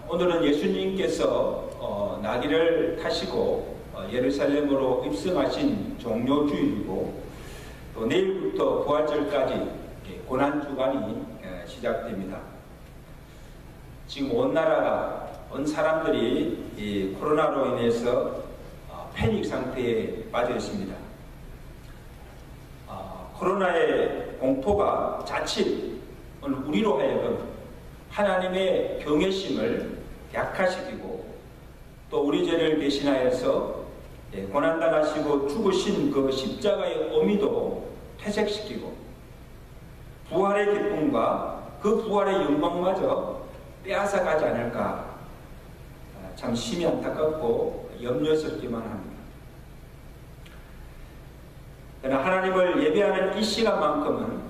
오늘은 예수님께서 나귀를 타시고 예루살렘으로 입성하신 종료주일이고 또 내일부터 부활절까지 고난주간이 시작됩니다. 지금 온 나라가, 온 사람들이 이 코로나로 인해서 패닉 상태에 빠져 있습니다. 코로나의 공포가 자칫 우리로 하여금 하나님의 경외심을 약화시키고 또 우리 죄를 대신하여서 고난당하시고 죽으신 그 십자가의 의미도 퇴색시키고 부활의 기쁨과 그 부활의 영광마저 빼앗아가지 않을까 참 심히 안타깝고 염려스럽기만 합니다. 그러나 하나님을 예배하는 이 시간만큼은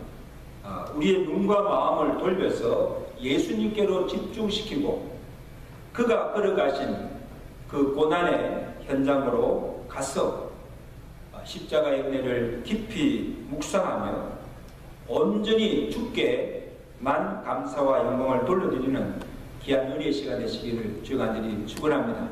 우리의 눈과 마음을 돌려서 예수님께로 집중시키고 그가 걸어가신 그 고난의 현장으로 가서 십자가의 은혜를 깊이 묵상하며 온전히 주께만 감사와 영광을 돌려드리는 귀한 은혜의 시간 되시기를 주여 간절히 축원합니다.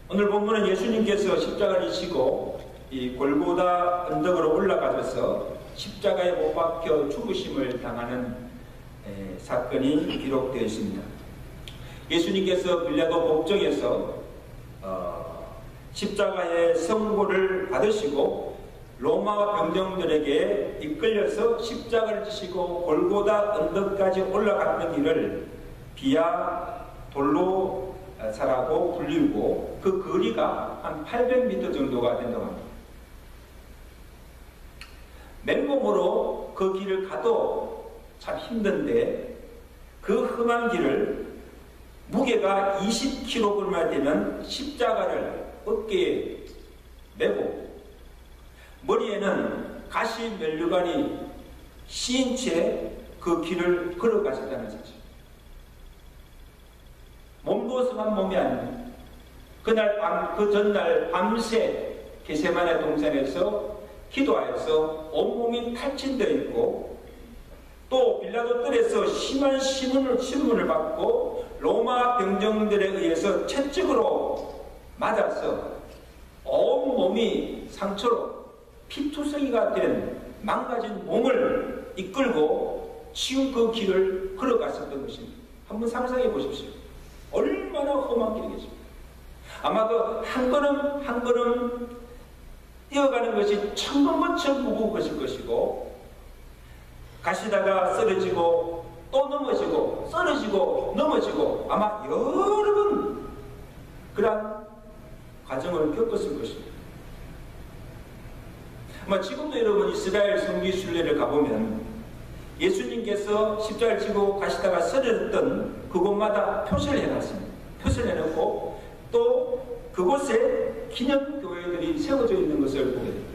오늘 본문은 예수님께서 십자가를 지시고 이 골고다 언덕으로 올라가셔서 십자가에 못 박혀 죽으심을 당하는 사건이 기록되어 있습니다. 예수님께서 빌라도 법정에서 십자가의 선고를 받으시고 로마 병정들에게 이끌려서 십자가를 지시고 골고다 언덕까지 올라가는 길을 비아 돌로사라고 불리고 그 거리가 한 800m 정도가 된다고 합니다. 맨몸으로 그 길을 가도 참 힘든데 그 험한 길을 무게가 20kg만 되면 십자가를 어깨에 메고 머리에는 가시 면류관이 씌인 채 그 길을 걸어가셨다는 사실. 몸도 성한 몸이 아닙니다. 그 전날 밤새 게세마네 동산에서 기도하여서 온몸이 탈진되어 있고 또 빌라도 뜰에서 심한 신문을 받고 로마 병정들에 의해서 채찍으로 맞아서 온몸이 상처로 피투성이가 된 망가진 몸을 이끌고 지금 그 길을 걸어갔었던 것입니다. 한번 상상해 보십시오. 얼마나 험한 길이겠습니까? 아마 그 한 걸음 한 걸음 뛰어가는 것이 천번번처럼 무거운 것일 것이고 가시다가 쓰러지고 또 넘어지고 쓰러지고 넘어지고 아마 여러 번 그러한 과정을 겪었을 것입니다. 아마 지금도 여러분 이스라엘 성지 순례를 가보면 예수님께서 십자가를 지고 가시다가 쓰러졌던 그곳마다 표시를 해놨습니다. 표시를 해놓고 또 그곳에 기념교회들이 세워져 있는 것을 보게 됩니다.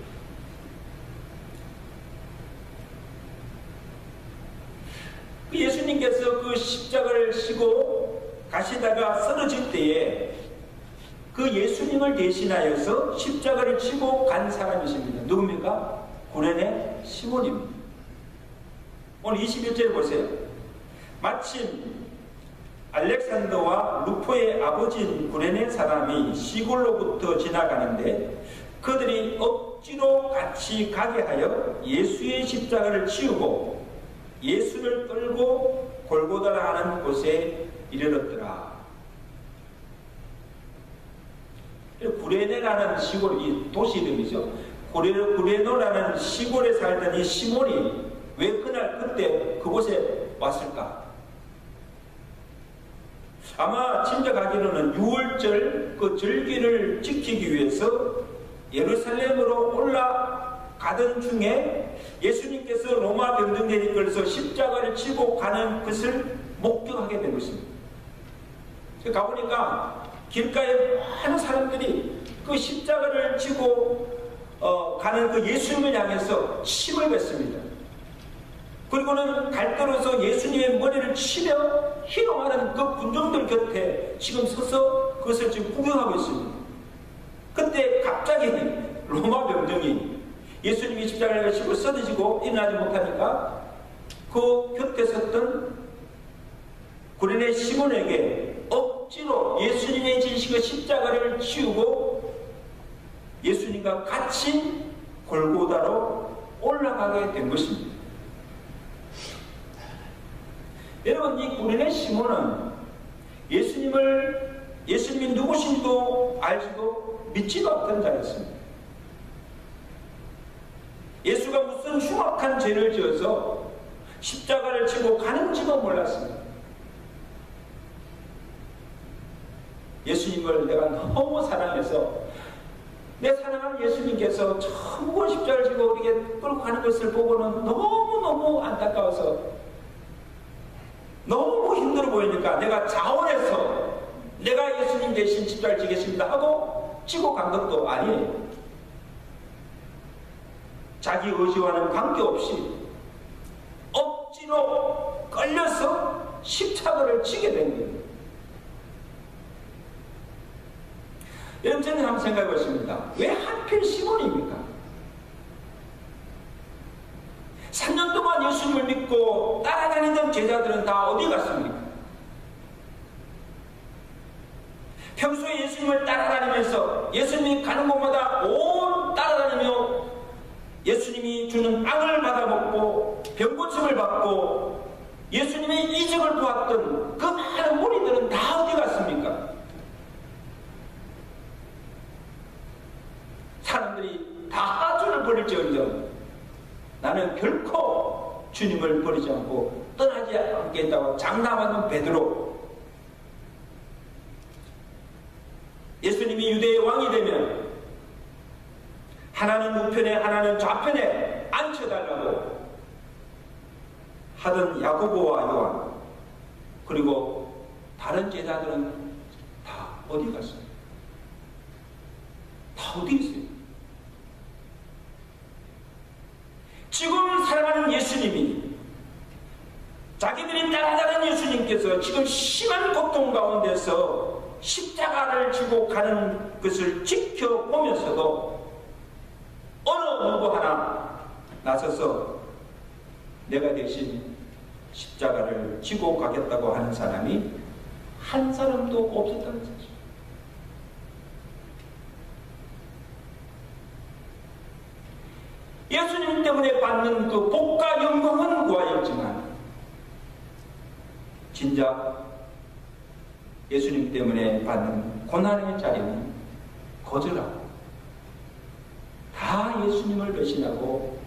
예수님께서 그 십자가를 지고 가시다가 쓰러질 때에 그 예수님을 대신하여서 십자가를 지고 간 사람이십니다. 누굽니까? 구레네 시몬입니다. 오늘 21절 보세요. 마침 알렉산더와 루포의 아버지인 구레네 사람이 시골로부터 지나가는데 그들이 억지로 같이 가게 하여 예수의 십자가를 치우고 예수를 끌고 골고다라 하는 곳에 이르렀더라. 구레네라는 시골, 이 도시 이름이죠. 구레노라는 시골에 살던 이 시몬이 왜 그날 그때 그곳에 왔을까? 아마 짐작하기로는 6월절 그 절기를 지키기 위해서 예루살렘으로 올라가던 중에 예수님께서 로마 병정대에 이끌어서 십자가를 지고 가는 것을 목격하게 된 것입니다. 가보니까 길가에 많은 사람들이 그 십자가를 지고 가는 그 예수님을 향해서 침을 뱉습니다. 그리고는 갈대로서 예수님의 머리를 치며 희롱하는 그 군중들 곁에 지금 서서 그것을 지금 구경하고 있습니다. 그때 갑자기 로마 병정이 예수님이 십자가를 지고 쓰러지고 일어나지 못하니까 그 곁에 섰던 구레네 시몬에게 억지로 예수님의 지신 십자가를 지우고 예수님과 같이 골고다로 올라가게 된 것입니다. 여러분, 이 구레네 시몬은 예수님이 누구신지도 알지도 믿지도 않던 자였습니다. 예수가 무슨 흉악한 죄를 지어서 십자가를 지고 가는지도 몰랐습니다. 예수님을 내가 너무 사랑해서 내 사랑하는 예수님께서 저 무거운 십자가를 지고 우리에게 끌고 가는 것을 보고는 너무너무 안타까워서 너무 힘들어 보이니까 내가 자원해서 내가 예수님 대신 십자가를 지겠습니다 하고 지고 간 것도 아니에요. 자기 의지와는 관계없이 억지로 끌려서 십자가를 지게 된 거예요. 여러분, 저는 한번 생각해 보십니다. 왜 하필 시몬입니까? 3년 동안 예수님을 믿고 따라다니던 제자들은 다 어디 갔습니까? 평소에 예수님을 따라다니면서 예수님이 가는 곳마다 온 따라다니며 예수님이 주는 빵을 받아먹고 병고침을 받고 예수님의 이적을 보았던 그 많은 무리들은 다 어디 갔습니까? 사람들이 다 주를 버릴지언정 나는 결코 주님을 버리지 않고 떠나지 않겠다고 장담하는 베드로, 예수님이 유대의 왕이 되면 하나는 우편에 하나는 좌편에 앉혀달라고 하던 야고보와 요한, 그리고 다른 제자들은 다 어디 갔어요? 다 어디 있어요? 지금 사랑하는 예수님이, 자기들이 따라다니는 예수님께서 지금 심한 고통 가운데서 십자가를 지고 가는 것을 지켜보면서도 어느 누구 하나 나서서 내가 대신 십자가를 지고 가겠다고 하는 사람이 한 사람도 없었다는 사실. 예수님 때문에 받는 그 복과 영광은 고하였지만 진작 예수님 때문에 받는 고난의 자리는 거절하고 다 예수님을 배신하고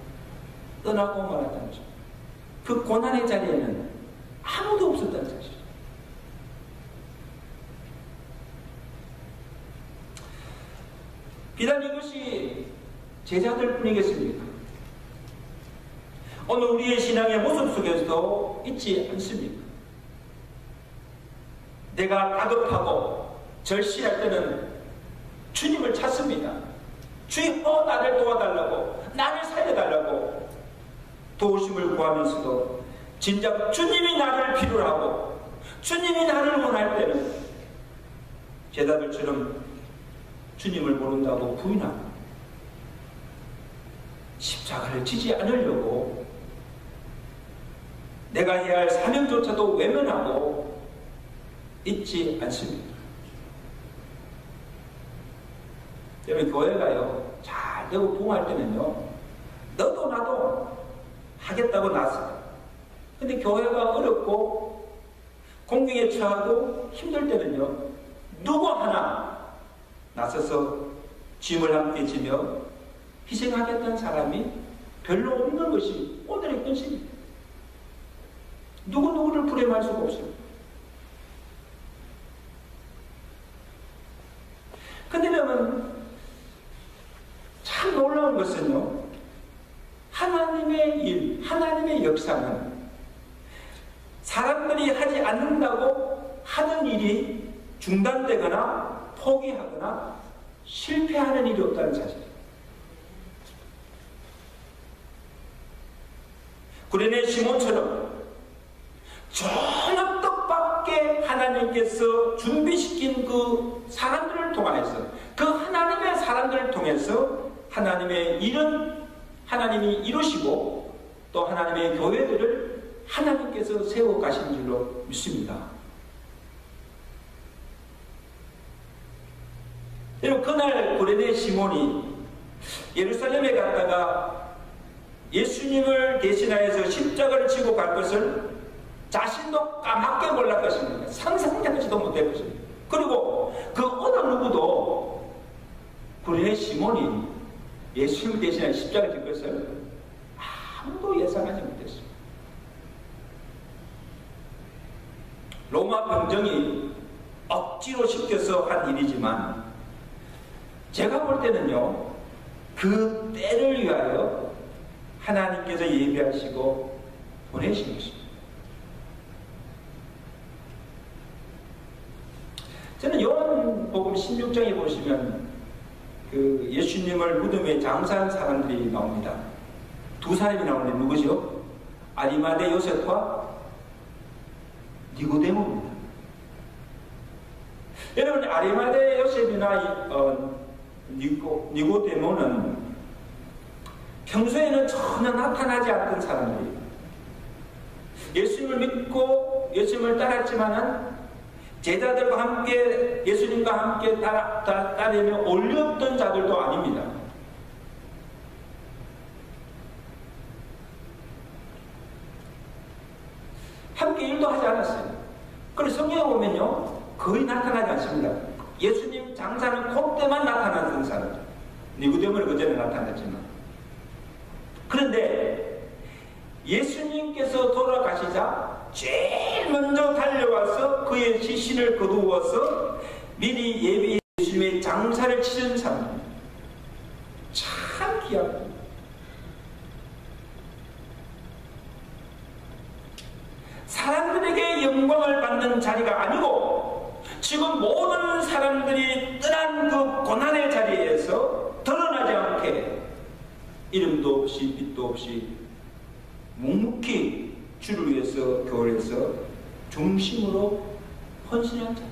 떠나고 말았다는 것입니다. 그 고난의 자리에는 아무도 없었다는 사실이죠. 비단 이것이 제자들 뿐이겠습니까? 오늘 우리의 신앙의 모습 속에서도 있지 않습니까? 내가 다급하고 절실할 때는 주님을 찾습니다. 주여, 나를 도와달라고, 나를 살려달라고 도우심을 구하면서도 진작 주님이 나를 필요로 하고 주님이 나를 원할 때는 제자들처럼 주님을 모른다고 부인하고 십자가를 지지 않으려고 내가 해야 할 사명조차도 외면하고 있지 않습니다. 여러분, 교회가요 잘 되고 부흥할 때는요 너도 나도 하겠다고 나서요. 근데 교회가 어렵고 공경에 처하고 힘들 때는요 누구 하나 나서서 짐을 함께 지며 희생하겠다는 사람이 별로 없는 것이 오늘의 현실입니다. 누구누구를 불행할 수가 없습니다. 근데 여러분, 참 놀라운 것은요 하나님의 일, 하나님의 역사는 사람들이 하지 않는다고 하는 일이 중단되거나 포기하거나 실패하는 일이 없다는 사실입니다. 구레네 시몬처럼 전혀 뜻밖의 하나님께서 준비시킨 그 사람들을 통해서, 그 하나님의 사람들을 통해서 하나님의 일은 하나님이 이루시고 또 하나님의 교회들을 하나님께서 세워 가신 줄로 믿습니다. 여러분, 그날 구레네 시몬이 예루살렘에 갔다가 예수님을 대신하여서 십자가를 지고 갈 것을 자신도 까맣게 몰랄 것입니다. 상상하지도 못할 것입니다. 그리고 그 어느 누구도 구레네 시몬이 예수님을 대신하여 십자가를 질 것을 아무도 예상하지 못했습니다. 로마 병정이 억지로 시켜서 한 일이지만 제가 볼 때는요, 그 때를 위하여 하나님께서 예비하시고 보내신 것입니다. 저는 요한복음 16장에 보시면 그 예수님을 무덤에 장사한 사람들이 나옵니다. 두 사람이 나오는데 누구죠? 아리마대 요셉과 니고데모입니다. 여러분, 아리마대 요셉이나 니고데모는 평소에는 전혀 나타나지 않던 사람들이에요. 예수님을 믿고 예수님을 따랐지만은 제자들과 함께 예수님과 함께 따르며 올렸던 자들도 아닙니다. 함께 일도 하지 않았어요. 그래서 성경에 보면요, 거의 나타나지 않습니다. 예수님 장사는 그때만 나타났던 사람. 니고데모는 그전에 나타났지만. 그런데 예수님께서 돌아가시자 제일 먼저 달려와서 그의 시신을 거두어서 미리 예비해 예수님의 장사를 치른 사람. 참 귀합니다. 사람들에게 영광을 받는 자리가 아니고 지금 모든 사람들이 떠난 그 고난의 자리에서 드러나지 않게 이름도 없이 빛도 없이 묵묵히 주를 위해서 교회에서 중심으로 헌신한 자들.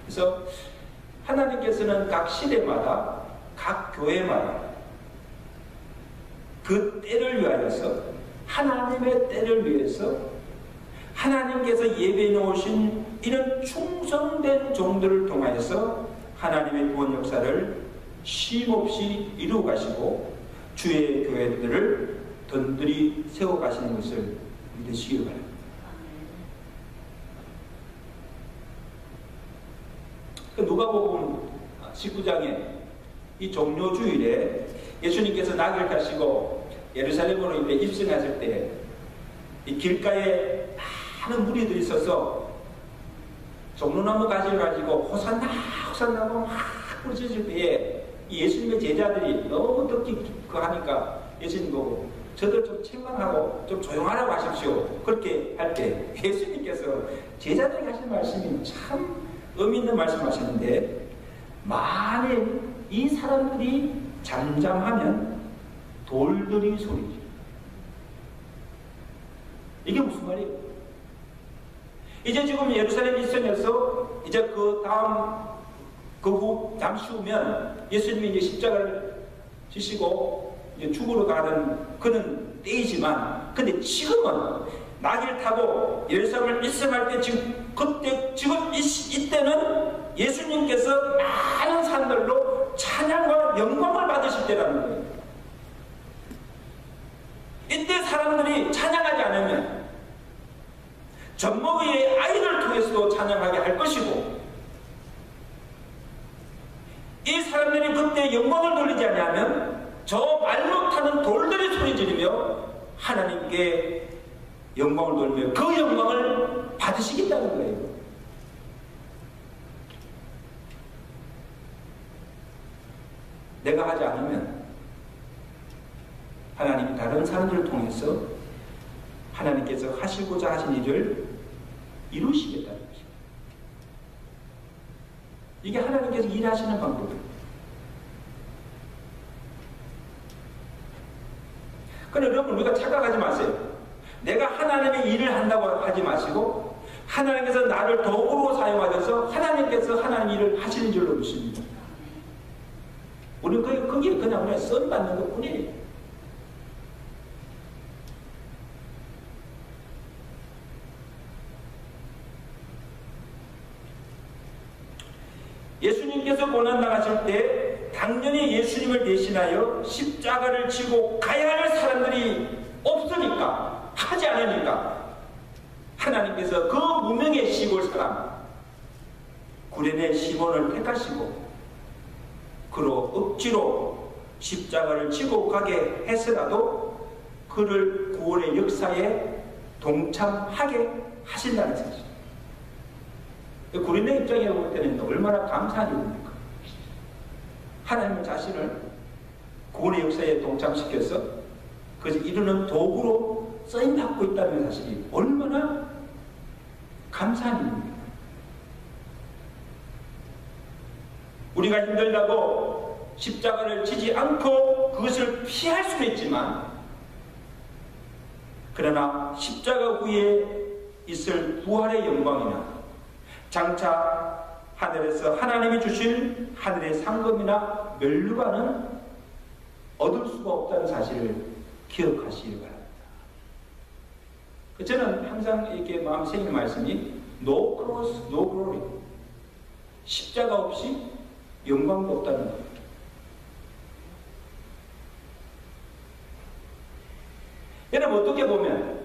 그래서 하나님께서는 각 시대마다 각 교회마다 그 때를 위하여서 하나님의 때를 위해서 하나님께서 예배해 놓으신 이런 충성된 종들을 통하여서 하나님의 구원 역사를 쉼없이 이루어 가시고 주의 교회들을 든든히 세워 가시는 것을 믿으시기 바랍니다. 누가복음 19장에 이 종료주일에 예수님께서 낙을 타시고 예루살렘으로 이제 입성하실 때 이 길가에 많은 무리들이 있어서 종로나무 가지를 가지고 호산나 호산나고 막 부르짖을 때에 이 예수님의 제자들이 너무 듣기 하니까 예수님 보고 저들 좀 책망하고 좀 조용하라고 하십시오. 그렇게 할 때 예수님께서 제자들에게 하신 말씀이 참 의미 있는 말씀하시는데, 만일 이 사람들이 잠잠하면 돌들이 소리지. 이게 무슨 말이에요? 이제 지금 예루살렘 입성해서 이제 그 다음 그 후 잠시 후면 예수님이 이제 십자가를 지시고 이제 죽으러 가는 그런 때이지만, 근데 지금은 낙을 타고 예루살렘을 입성할 때 지금 그때 지금 이때는 예수님께서 많은 사람들로 찬양과 영광을 받으실 때라는 거예요. 이때 사람들이 찬양하지 않으면 젖먹이의 아이를 통해서도 찬양하게 할 것이고, 이 사람들이 그때 영광을 돌리지 않으면 저 말 못하는 돌들이 소리 지르며 하나님께 영광을 돌리며 그 영광을 받으시겠다는 거예요. 내가 하지 않으면 하나님이 다른 사람들을 통해서 하나님께서 하시고자 하신 일을 이루시겠다는 것입니다. 이게 하나님께서 일하시는 방법이에요. 그런데 여러분, 우리가 착각하지 마세요. 내가 하나님의 일을 한다고 하지 마시고 하나님께서 나를 도구로 사용하셔서 하나님께서 하나님 일을 하시는 줄로 믿습니다. 우리는 거기에 그냥 우리가 선 받는 것 뿐이에요. 예수님께서 고난당하실 때 당연히 예수님을 대신하여 십자가를 지고 가야 할 사람들이 없으니까, 하지 않으니까 하나님께서 그 무명의 시골 사람 구레네 시몬을 택하시고 그로 억지로 십자가를 지고 가게 해서라도 그를 구원의 역사에 동참하게 하신다는 사실. 구레네 입장에 볼 때는 얼마나 감사한 일입니까? 하나님은 자신을 구원의 역사에 동참시켜서 그것을 이루는 도구로 쓰임받고 있다는 사실이 얼마나 감사한 일입니까? 우리가 힘들다고 십자가를 지지 않고 그것을 피할 수는 있지만, 그러나 십자가 후에 있을 부활의 영광이나 장차 하늘에서 하나님이 주실 하늘의 상급이나 멸류관은 얻을 수가 없다는 사실을 기억하시기 바랍니다. 저는 항상 이렇게 마음에 새기는 말씀이 No cross, no glory. 십자가 없이 영광도 없다는 겁니다. 여러분, 어떻게 보면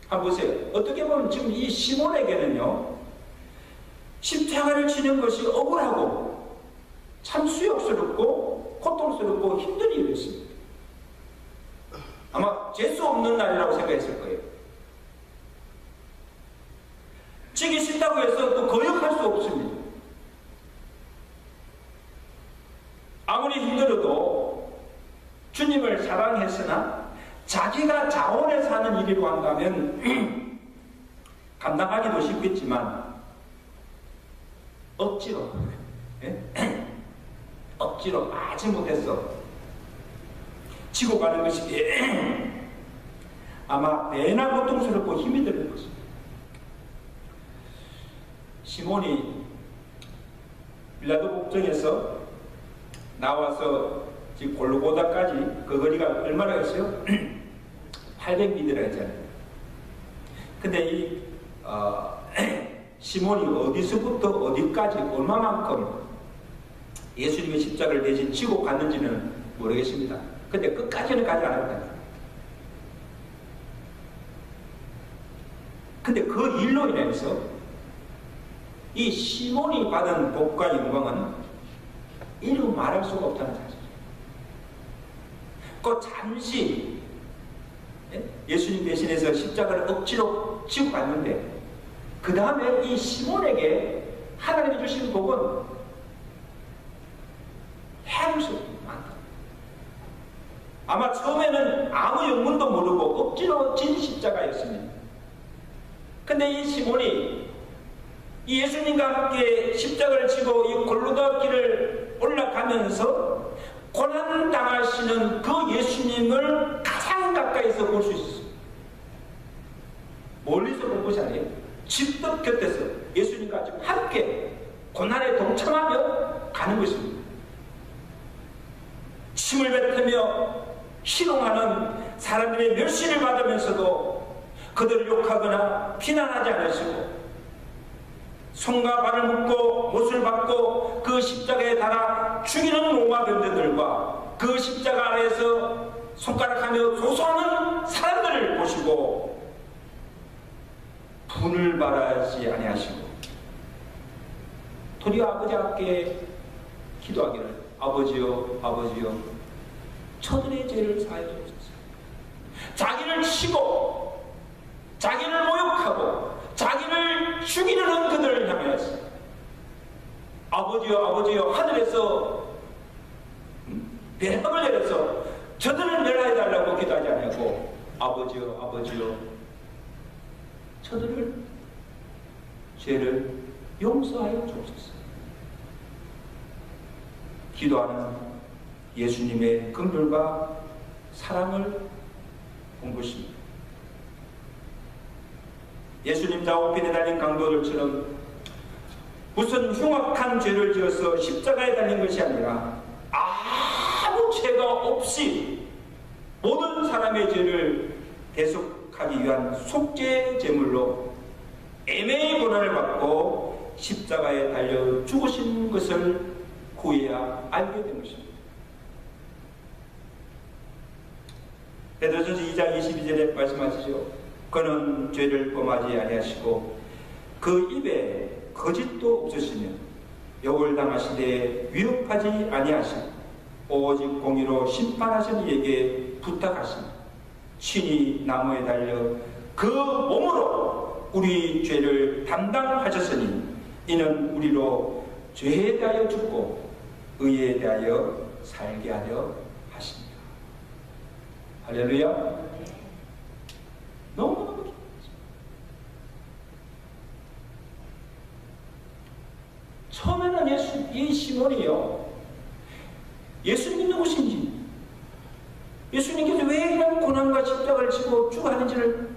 한번 보세요. 어떻게 보면 지금 이 시몬에게는요, 십자가를 지는 것이 억울하고 참 수욕스럽고 고통스럽고 힘든 일이었습니다. 아마 재수 없는 날이라고 생각했을 거예요. 지기 싫다고 해서 또 거역할 수 없습니다. 아무리 힘들어도 주님을 사랑했으나 자기가 자원해서 하는 일이라고 한다면 감당하기도 쉽겠지만 억지로 억지로 마지못해서 지고 가는 것이 아마 매나 고통스럽고 힘이 드는 것입니다. 시몬이 빌라도 복정에서 나와서 지금 골고다까지 그 거리가 얼마나 했어요? 800m라 했잖아요. 근데 이 시몬이 어디서부터 어디까지 얼마만큼 예수님의 십자가를 대신 지고 갔는지는 모르겠습니다. 근데 끝까지는 가지 않았다. 근데 그 일로 인해서 이 시몬이 받은 복과 영광은 이루 말할 수가 없다는 사실. 그 잠시 예수님 대신해서 십자가를 억지로 지고 갔는데 그 다음에 이 시몬에게 하나님이 주신 복은 헤아릴 수 없는 많다. 아마 처음에는 아무 영문도 모르고 억지로 진 십자가였습니다. 근데 이 시몬이 이 예수님과 함께 십자가를 지고 이 골고다 길을 올라가면서 고난당하시는 그 예수님을 가장 가까이서 볼 수 있어요. 멀리서 본 것이 아니에요. 직접 곁에서 예수님과 지금 함께 고난에 동참하며 가는 것입니다. 침을 뱉으며 희롱하는 사람들의 멸시를 받으면서도 그들을 욕하거나 비난하지 않으시고 손과 발을 묶고 못을 박고 그 십자가에 달아 죽이는 로마 병대들과 그 십자가 아래에서 손가락하며 조소하는 사람들을 보시고 분을 바라지 아니하시고 도리어 아버지 앞에 기도하기를 아버지여 아버지여 저들의 죄를 사하여 주옵소서. 자기를 치고 자기를 모욕하고 자기를 죽이려는 그들을 향하여서 아버지여 아버지여 하늘에서 벼락을 내려서 저들을 멸하여 달라고 기도하지 않고 아버지여 아버지여 저들을 죄를 용서하여 주옵소서. 기도하는 예수님의 긍휼과 사랑을 본 것입니다. 예수님 좌우편에 달린 강도들처럼 무슨 흉악한 죄를 지어서 십자가에 달린 것이 아니라 아무 죄가 없이 모든 사람의 죄를 대속하기 위한 속죄 제물로 애매히 고난을 받고 십자가에 달려 죽으신 것을 후에야 알게 된 것입니다. 베드로전서 2장 22절에 말씀하시죠. 그는 죄를 범하지 아니하시고 그 입에 거짓도 없으시며 욕을 당하시되 위협하지 아니하시고 오직 공의로 심판하신 이에게 부탁하시며 친히 나무에 달려 그 몸으로 우리 죄를 담당하셨으니 이는 우리로 죄에 대하여 죽고 의에 대하여 살게 하려 하십니다. 할렐루야. 너무너무 기쁘죠. 처음에는 이 시몬이요, 예수님이 누구신지, 예수님께서 왜 이런 고난과 십자가를 지고 죽어가는지를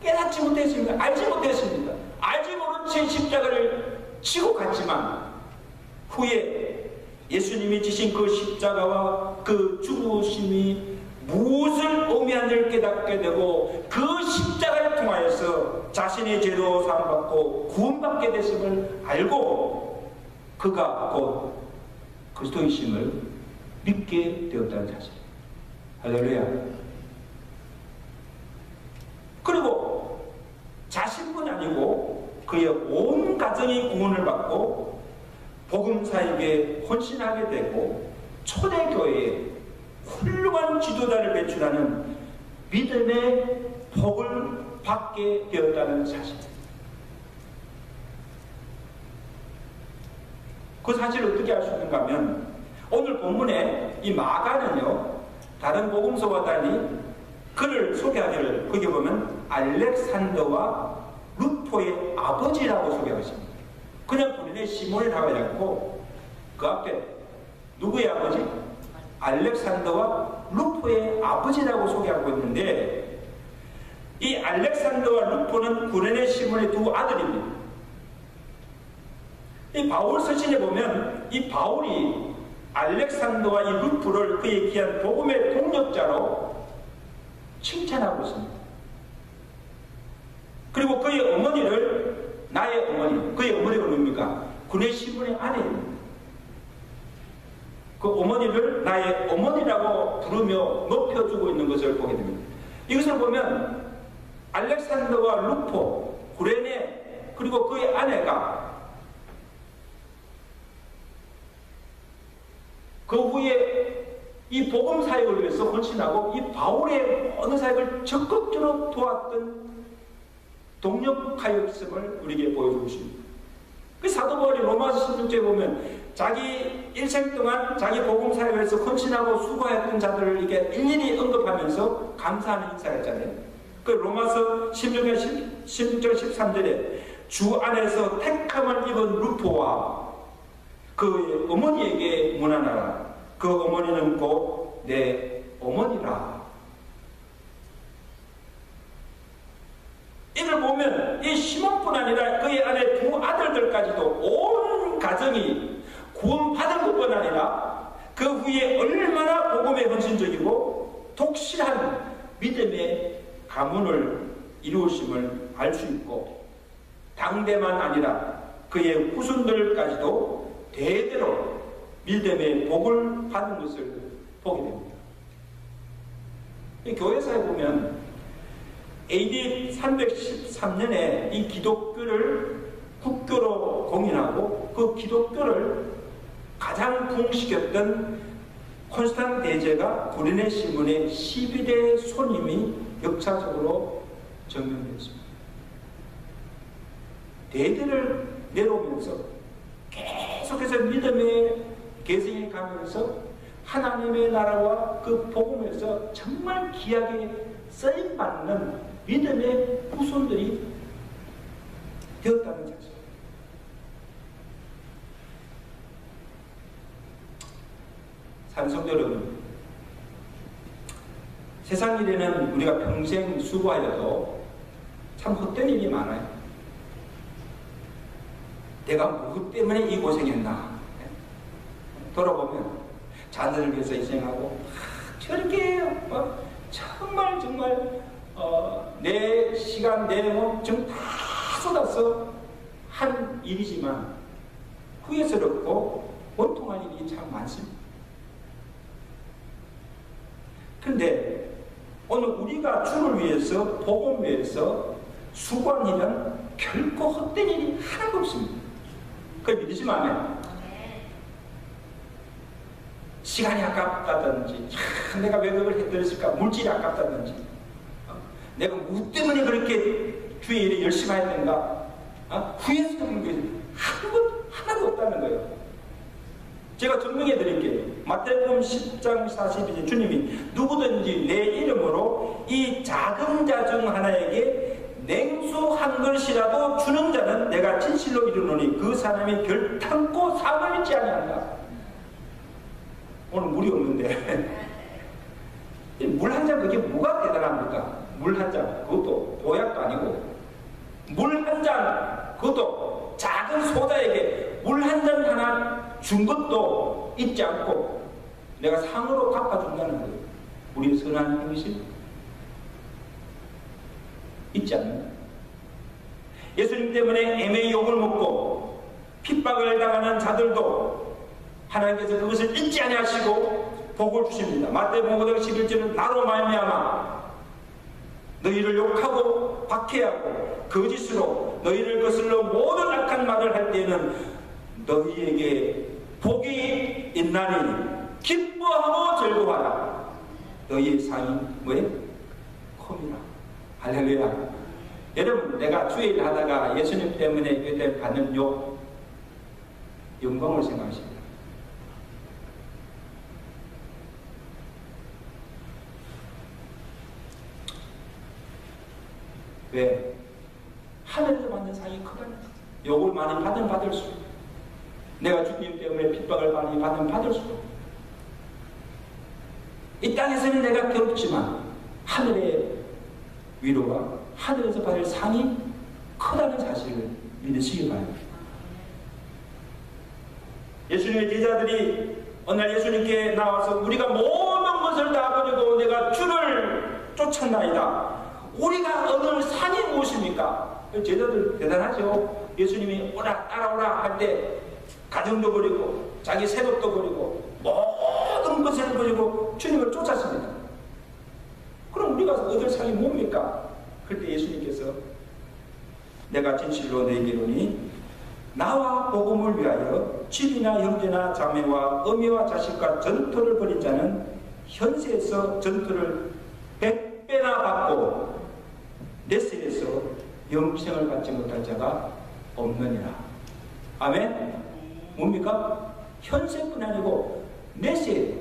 깨닫지 못했습니다. 알지 못했습니다. 알지 모른 채 십자가를 지고 갔지만 후에 예수님이 지신 그 십자가와 그 죽으심이 무엇을 의미하는지를 깨닫게 되고 그 십자가를 통하여서 자신의 죄로 사함받고 구원받게 됐음을 알고 그가 곧 그리스도이심을 믿게 되었다는 사실. 할렐루야. 그리고 자신뿐 아니고 그의 온 가정이 구원을 받고 복음사에게 헌신하게 되고 초대교회에 훌륭한 지도자를 배출하는 믿음의 복을 받게 되었다는 사실. 그 사실을 어떻게 알 수 있는가 하면 오늘 본문에 이 마가는요, 다른 복음서와 달리 그를 소개하기를 거기 보면 알렉산더와 루포의 아버지라고 소개하고 있습니다. 그냥 본인의 시몬이라고 하지 않고 그 앞에 누구의 아버지? 알렉산더와 루포의 아버지라고 소개하고 있는데 이 알렉산더와 루포는 구레네 시몬의 두 아들입니다. 이 바울 서신에 보면 이 바울이 알렉산더와 이 루포를 그의 귀한 복음의 동력자로 칭찬하고 있습니다. 그리고 그의 어머니를 나의 어머니, 그의 어머니가 누굽니까? 구레네 시몬의 아내입니다. 그 어머니를 나의 어머니라고 부르며 높여주고 있는 것을 보게 됩니다. 이것을 보면 알렉산더와 루포, 구레네 그리고 그의 아내가 그 후에 이 복음 사역을 위해서 헌신하고 이 바울의 어느 사역을 적극적으로 도왔던 동력하여 있음을 우리에게 보여주고 있습니다. 그 사도 바울이 로마서 16장에 보면 자기 일생 동안 자기 복음 사역에서 헌신하고 수고했던 자들을 이게 일일이 언급하면서 감사하는 인사였잖아요. 그 로마서 16장 13절에 주 안에서 택함을 입은 루포와 그 어머니에게 문안하라. 그 어머니는 곧 내 어머니라. 이걸 보면 이 시몬뿐 아니라 그의 아내 두 아들들까지도 온 가정이 구원받은 것뿐 아니라 그 후에 얼마나 복음에 헌신적이고 독실한 믿음의 가문을 이루었음을 알 수 있고 당대만 아니라 그의 후손들까지도 대대로 믿음의 복을 받은 것을 보게 됩니다. 이 교회사에 보면 AD 313년에 이 기독교를 국교로 공인하고 그 기독교를 가장 부흥시켰던 콘스탄 대제가 구레네 시몬의 12대 손님이 역사적으로 증명되었습니다. 대대를 내려오면서 계속해서 믿음의 계승에 가면서 하나님의 나라와 그 복음에서 정말 귀하게 쓰임받는 믿음의 후손들이 되었다는 사실. 산성도 여러분, 세상 일에는 우리가 평생 수고하여도 참 헛된 일이 많아요. 내가 무엇 때문에 이 고생했나? 돌아보면 자녀를 위해서 희생하고 저렇게 정말 내 시간, 내 몸 다 쏟아서 한 일이지만 후회스럽고 원통한 일이 참 많습니다. 그런데 오늘 우리가 주를 위해서, 복음을 위해서 수고한 일은 결코 헛된 일이 하나도 없습니다. 그걸 믿으시면 아멘. 시간이 아깝다든지, 내가 왜 그걸 해드렸을까, 물질이 아깝다든지, 내가 뭐 때문에 그렇게 주의 일에 열심히 해야 되는가, 후회스러운 게 하나도 없다는 거예요. 제가 증명해 드릴게요. 마태복음 10장 42절 주님이 누구든지 내 이름으로 이 작은 자 중 하나에게 냉수 한 그릇이라도 주는 자는 내가 진실로 이르노니 그 사람이 결탄코 상을 잊지 아니한다. 오늘 물이 없는데 물 한 잔 그게 뭐가 대단합니까? 물 한 잔 그것도 보약도 아니고 물 한 잔 그것도 작은 소자에게 물 한 잔 하나 준 것도 잊지 않고 내가 상으로 갚아준다는 거예요. 우리의 선한 행실 잊지 않는다. 예수님 때문에 애매히 욕을 먹고 핍박을 당하는 자들도 하나님께서 그것을 잊지 아니하시고 복을 주십니다. 마태복음 5장 11절은 나로 말미암아 너희를 욕하고 박해하고 거짓으로 너희를 거슬러 모든 악한 말을 할 때에는 너희에게 복이 있나니 기뻐하고 즐거워하라. 너희의 상이 뭐예요? 콤이라. 할렐루야. 여러분, 내가 주의 일 하다가 예수님 때문에 받는 욕, 영광을 생각하십니다. 왜? 하늘에서 받는 상이 크다는 거예요. 욕을 많이 받으면 받을수록, 내가 주님 때문에 핍박을 많이 받으면 받을수록, 이 땅에서는 내가 괴롭지만 하늘의 위로가 하늘에서 받을 상이 크다는 사실을 믿으시기 바랍니다. 예수님의 제자들이 어느 날 예수님께 나와서 우리가 모든 것을 다 버리고 내가 주를 쫓았나이다. 우리가 얻을 상이 무엇입니까? 제자들 대단하죠. 예수님이 오라 따라오라 할 때 가정도 버리고 자기 세력도 버리고 모든 것을 버리고 주님을 쫓았습니다. 그럼 우리가 얻을 상이 뭡니까? 그때 예수님께서 내가 진실로 너희에게 이르노니 나와 복음을 위하여 집이나 형제나 자매와 어미와 자식과 전토를 벌인 자는 현세에서 전토를 100배나 받고 넷세에서 영생을 받지 못할 자가 없느니라. 아멘? 뭡니까? 현세뿐 아니고 넷세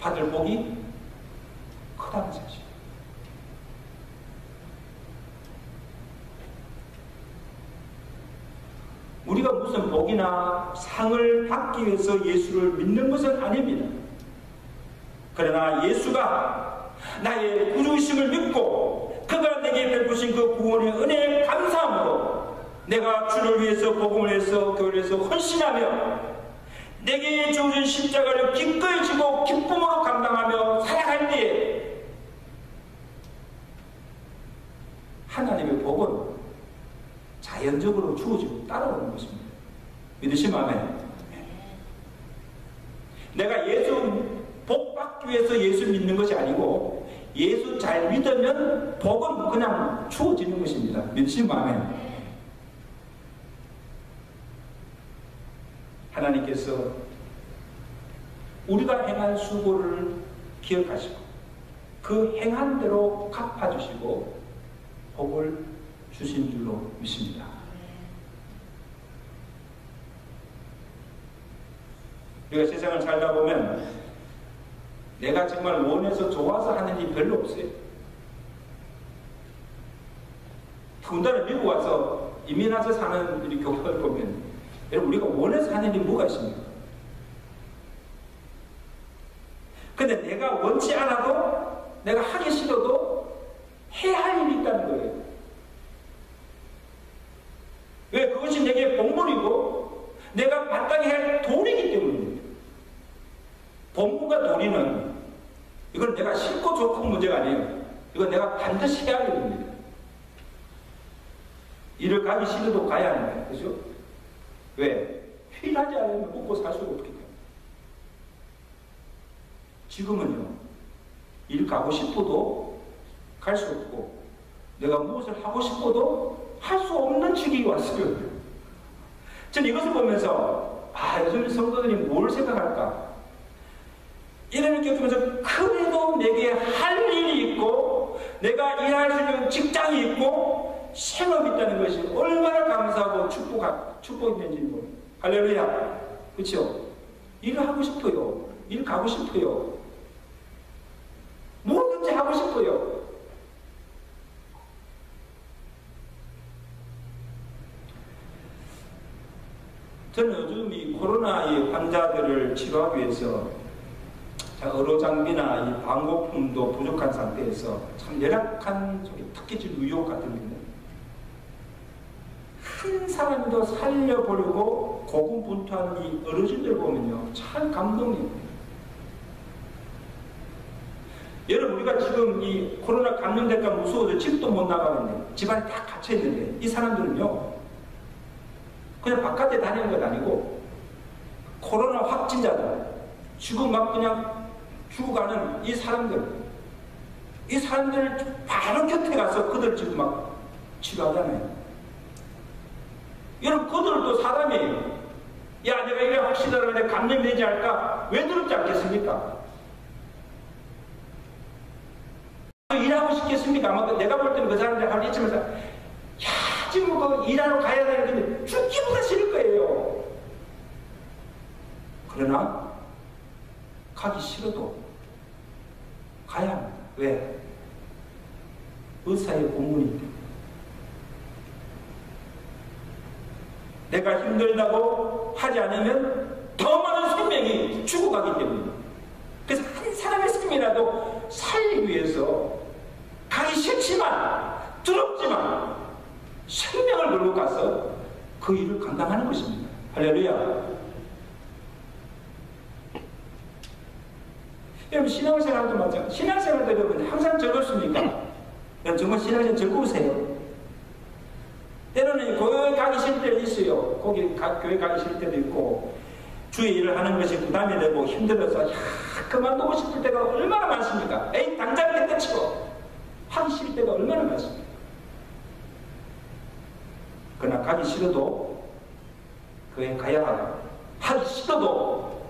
받을 복이 크다는 사실. 우리가 무슨 복이나 상을 받기 위해서 예수를 믿는 것은 아닙니다. 그러나 예수가 나의 구주심을 믿고 그가 내게 베푸신 그 구원의 은혜에 감사함으로 내가 주를 위해서 복음을 위해서 교회를 위해서 헌신하며 내게 주어진 십자가를 기꺼이 지고 기쁨으로 감당하며 살아갈 때에 하나님의 복은 자연적으로 주어지고 따라오는 것입니다. 믿으시면 아멘. 내가 예수 복 받기 위해서 예수 믿는 것이 아니고 예수 잘 믿으면 복은 그냥 주어지는 것입니다. 믿으시면 아멘. 하나님께서 우리가 행한 수고를 기억하시고 그 행한 대로 갚아주시고 복을 주신 줄로 믿습니다. 우리가 세상을 살다 보면 내가 정말 원해서 좋아서 하는 일이 별로 없어요. 더군다나 미국 와서 이민 와서 사는 우리 교회를 보면 여러분 우리가 원해서 하는 일이 뭐가 있습니까? 근데 내가 원치 않아도 내가 하기 싫어도 해야 할 일이 있다는 거예요. 왜? 그것이 내게 복물이고 내가 마땅히 할 도리이기 때문입니다. 복물과 도리는 이건 내가 싫고 좋고 문제가 아니에요. 이건 내가 반드시 해야 할 일입니다. 일을 가기 싫어도 가야 하는 거예요. 그죠? 왜? 일하지 않으면 먹고 살 수가 없기 때문에. 지금은요, 일 가고 싶어도 갈 수 없고, 내가 무엇을 하고 싶어도 할 수 없는 시기가 왔어요. 저는 이것을 보면서, 요즘 성도들이 뭘 생각할까? 이런 느끼면서 그래도 내게 할 일이 있고, 내가 일할 수 있는 직장이 있고, 생업이 있다는 것이 얼마나 감사하고 축복인지 모릅니다. 할렐루야. 그렇죠? 일을 하고 싶어요. 일 가고 싶어요. 뭐든지 하고 싶어요. 저는 요즘 이 코로나의 환자들을 치료하기 위해서 의료장비나 이 방호품도 부족한 상태에서 참 열악한 특기질 의혹 같은 경우 한 사람도 살려보려고 고군분투하는 이 어르신들 보면요, 참 감동이에요. 여러분, 우리가 지금 이 코로나 감염될까 무서워서 집도 못 나가는데, 집안에 다 갇혀있는데, 이 사람들은요, 그냥 바깥에 다니는 건 아니고, 코로나 확진자들, 지금 막 그냥 죽어가는 이 사람들 바로 곁에 가서 그들 지금 막 치료하잖아요. 여러분, 그들도 사람이에요. 야, 내가 이래 확실하다고 내가 감염되지 않을까? 왜 두렵지 않겠습니까? 일하고 싶겠습니까? 아마 내가 볼 때는 그 사람들 하루 이쯤에서, 야, 지금 그 일하러 가야 되는데 죽기보다 싫을 거예요. 그러나, 가기 싫어도 가야 합니다. 왜? 의사의 본분이 때문에. 내가 힘들다고 하지 않으면 더 많은 생명이 죽어가기 때문에. 그래서 한 사람의 생명이라도 살리기 위해서 가기 싫지만, 두렵지만 생명을 걸고 가서 그 일을 감당하는 것입니다. 할렐루야. 여러분, 신앙생활도 마찬가지예요. 신앙생활도 여러분 항상 즐겁습니까? 여러분, 정말 신앙생활 즐거우세요? 때로는 교회 가기 싫을 때도 있어요. 거기 교회 가기 싫을 때도 있고, 주의 일을 하는 것이 부담이 되고 힘들어서 그만두고 싶을 때가 얼마나 많습니까? 에이, 당장 때려치고 하기 싫을 때가 얼마나 많습니까? 그러나 가기 싫어도 교회 가야 하고, 하기 싫어도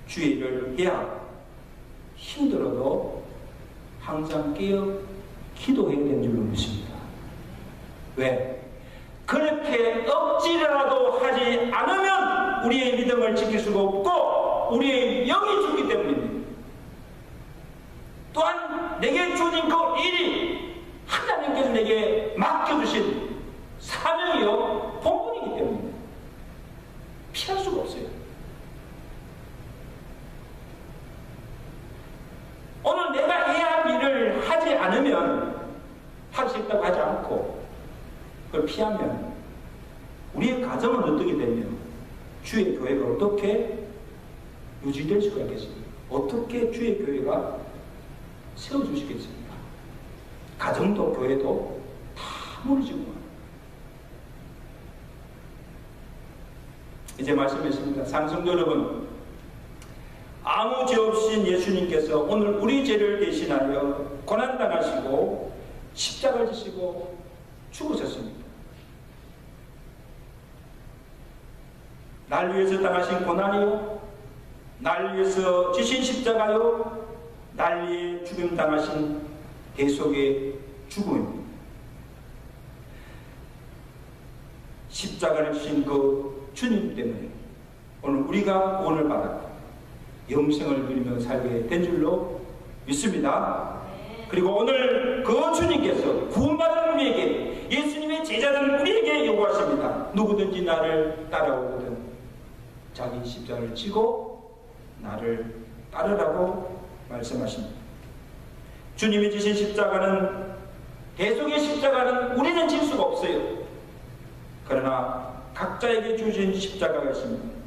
주의 일을 해야 하고, 힘들어도 항상 깨어 기도해야 되는 줄로 믿습니다. 왜? 그렇게 억지라도 하지 않으면 우리의 믿음을 지킬 수가 없고 우리의 영이 죽기 때문입니다. 또한 내게 주어진 그 일이 하나님께서 내게 맡겨주신 사명이요 본분이기 때문입니다. 피할 수가 없어요. 오늘 내가 해야 할 일을 하지 않으면, 하기 싫다고 하지 않고 그걸 피하면 우리의 가정은 어떻게 되면 주의 교회가 어떻게 유지될 수가 있겠습니까? 어떻게 주의 교회가 세워주시겠습니까? 가정도 교회도 다 무너지고 말입니다. 이제 말씀했습니다. 상성도 여러분, 아무 죄 없인 예수님께서 오늘 우리 죄를 대신하여 고난당하시고 십자가를 지시고 죽으셨습니다. 날 위해서 당하신 고난이요, 날 위해서 지신 십자가요, 날 위해 죽임 당하신 대속의 죽음입니다. 십자가를 지신 그 주님 때문에 오늘 우리가 구원을 받았고 영생을 누리며 살게 된 줄로 믿습니다. 그리고 오늘 그 주님께서 구원받은 우리에게, 예수님의 제자들 우리에게 요구하십니다. 누구든지 나를 따라오거든 자기 십자가를 지고 나를 따르라고 말씀하십니다. 주님이 지신 십자가는, 대속의 십자가는 우리는 질 수가 없어요. 그러나 각자에게 주신 십자가가 있습니다.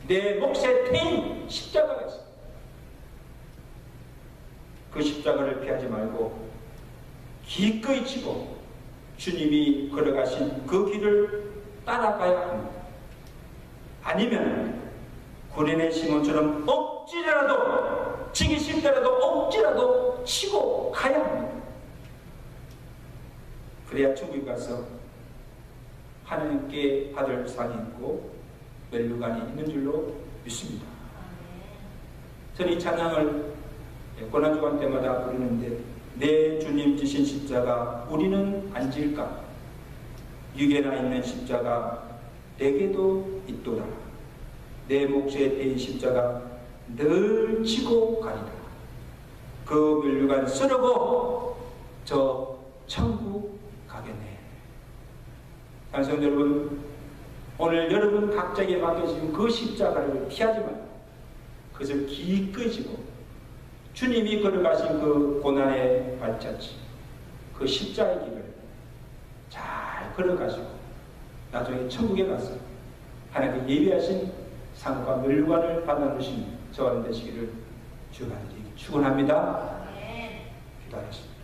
내 몫에 태인 십자가가 있습니다. 그 십자가를 피하지 말고 기꺼이 지고 주님이 걸어가신 그 길을 따라가야 합니다. 아니면 구레네 시몬처럼 억지라도 지기 싫더라도 억지라도 치고 가야 합니다. 그래야 천국에 가서 하나님께 받을 상이 있고 멸류관이 있는 줄로 믿습니다. 저는 이 찬양을 고난주간 때마다 부르는데, 내 주님 지신 십자가 우리는 안 질까? 육에나 있는 십자가 내게도 있도다. 내 몫에 대인 십자가 늘 지고 가리라. 그 멸류관 쓰르고 저 천국 가겠네. 단성 여러분, 오늘 여러분 각자에게 맡겨진 그 십자가를 피하지 말고 그것을 기꺼이 지고 주님이 걸어가신 그 고난의 발자취, 그 십자의 길을 잘 걸어가시고 나중에 천국에 가서 하나님께 예비하신 상과 멸류관을 받아주신 저와 되시기를 주가 축원합니다. 기도하겠습니다.